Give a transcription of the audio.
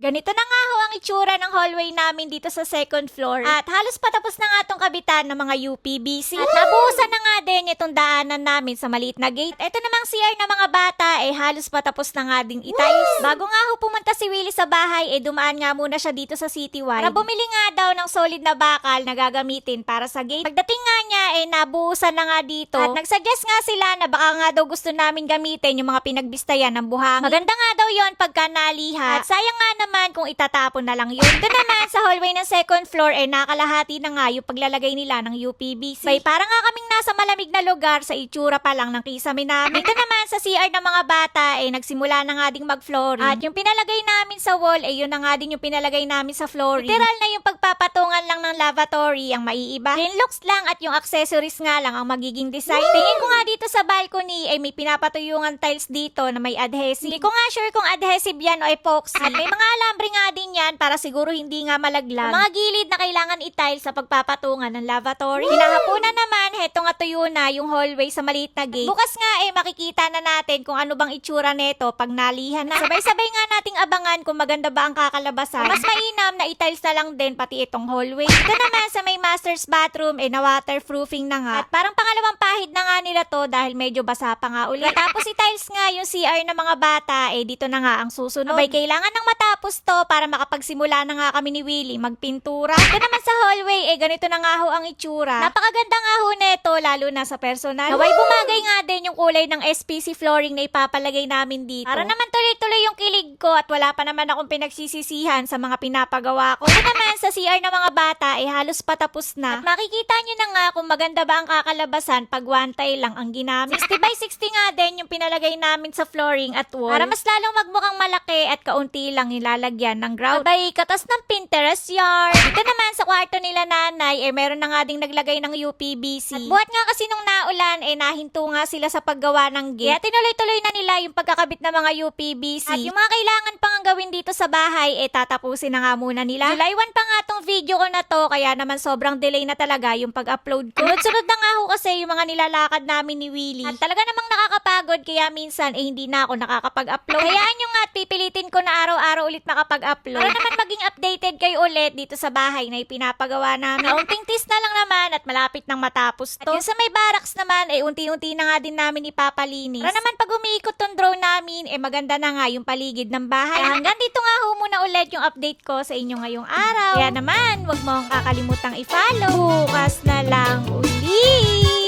Ganito na nga ho ang itsura ng hallway namin dito sa second floor. At halos patapos na nga itong kabitan ng mga UPVC. At nabuhusan na nga din itong daanan namin sa maliit na gate. Ito namang CR ng mga bata halos patapos na nga ding itiles. Bago nga ho pumunta si Willie sa bahay, dumaan nga muna siya dito sa Citywide. Para bumili nga daw ng solid na bakal na gagamitin para sa gate. Pagdating nga niya, nabuhusan na nga dito. At nagsuggest nga sila na baka nga daw gusto namin gamitin yung mga pinagbistayan ng buhangin. Maganda nga daw yon pagka naliha. At sayang nga naman kung itatapon na lang yun. Ito naman sa hallway ng second floor nakalahati na nga yung paglalagay nila ng UPVC. Bay, para nga kaming nasa malamig na lugar sa itsura pa lang ng kisame namin. Dito naman sa CR ng mga bata nagsimula na nga ding mag-flooring. At yung pinalagay namin sa wall yun na nga din yung pinalagay namin sa flooring. Literal na yung pagpapatungan lang ng lavatory ang maiiba. Plain looks lang at yung accessories nga lang ang magiging design. Tingin ko nga dito sa balcony may pinapatuyungan tiles dito na may adhesive. Hindi ko nga sure kung adhesive yan o epoxy. At may mga alambre nga din yan para siguro hindi nga malaglag. Ang mga gilid na kailangan i-tile sa pagpapatungan ng lavatory. Hinahapunan naman, heto nga tuyo na yung hallway sa maliit na gate. Bukas nga makikita na natin kung ano bang itsura neto pag nalihan na. Sabay-sabay nga nating abangan kung maganda ba ang kakalabasan. Mas mainam na i-tiles na lang din pati itong hallway. Ito naman sa may master's bathroom na waterproofing na nga. At parang pangalawang pahid na nga nila to dahil medyo basa pa nga ulit. Tapos i-tiles nga yung CR ng mga bata dito na nga ang susunod. Abay, kailangan nang matapos to para makapagsimula na nga kami ni Willie magpintura. Ito naman sa hallway ganito na nga ho ang itsura. Napakaganda nga ho neto lalo na sa personal. Naway bumagay nga din yung kulay ng SPC flooring na ipapalagay namin dito. Para naman tuloy-tuloy yung kilig ko at wala pa naman akong pinagsisisihan sa mga pinapagawa ko. Ito naman sa CR ng mga bata halos patapos na. At makikita nyo na nga kung maganda ba ang kakalabasan pag one tile lang ang ginamit. 60 by 60 nga din yung pinalagay namin sa flooring at wall. Para mas lalong magmukhang malaki at kaunti lang nilalagyan ng grout. Abay, katas ng Pinterest yard. Ito naman sa kwarto nila nanay meron na nga ding naglagay ng UPVC. At buhat nga kasi nung naulan nahinto nga sila sa paggawa ng gate. Kaya tinuloy-tuloy na nila yung pagkakabit ng mga UPVC. At yung mga kailangan pang gawin dito sa bahay tatapusin na nga muna nila. July 1 pa nga tong video ko na to kaya naman sobrang delay na talaga yung pag-upload ko. Sunod na nga ho kasi yung mga nilalakad namin ni Willie. At talaga namang nakakapagod kaya minsan hindi na ako nakakapag-upload. Hayaan nyo nga at pipilitin ko na araw-araw ulit makapag-upload. Para naman maging updated kayo ulit dito sa bahay na ipinapagawa namin. Kaunting tis na lang naman at malapit nang matapos to. At yung sa may barracks naman unti-unti na nga din namin ipapalinis. Para naman pag umiikot tong drone namin maganda na nga yung paligid ng bahay. Kaya hanggang dito nga ho muna ulit yung update ko sa inyo ngayong araw. Kaya naman, wag mo akong kakalimutang i-follow. Bukas na lang uli.